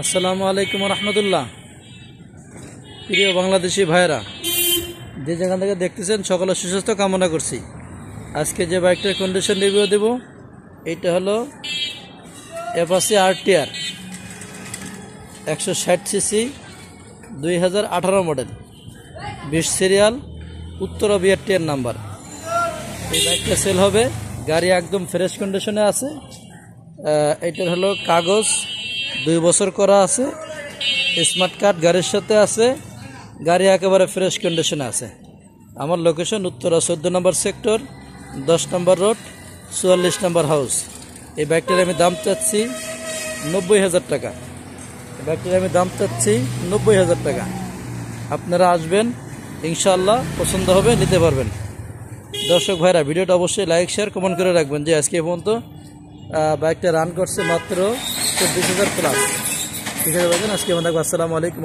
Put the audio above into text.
আসসালামু আলাইকুম রহমতুল্লাহ। প্রিয় বাংলাদেশি ভাইরা, যে যেখান থেকে দেখতেছেন সকলের সুস্বাস্থ্য কামনা করছি। আজকে যে বাইকটার কন্ডিশন রিভিউ দেব, এইটা হলো Apache RTR 160 CC 2018 model, 20 serial, Uttara BRTR number. এই বাইকটা সেল হবে, গাড়ি একদম ফ্রেশ কন্ডিশনে আছে। এইটার হলো কাগজ 2 বছর করা আছে, স্মার্ট কার্ড গাড়ির সাথে আছে, গাড়ি একেবারে ফ্রেশ কন্ডিশনে আছে। আমার লোকেশন উত্তরা 14 নম্বর সেক্টর, 10 নম্বর রোড, 44 নম্বর হাউস। এই বাইকটার আমি দাম চাচ্ছি 90,000 টাকা। এই বাইকটার আমি দাম চাচ্ছি 90,000 টাকা। আপনারা আসবেন, ইনশাআল্লাহ পছন্দ হবে, নিতে পারবেন। দর্শক ভাইরা, ভিডিওটা অবশ্যই লাইক শেয়ার কমেন্ট করে রাখবেন। যে আজকে পর্যন্ত বাইকটা রান করছে মাত্র 24,000 প্লাস। ঠিক আছে ভাইজান, আজকে আমরা আসসালামু আলাইকুম।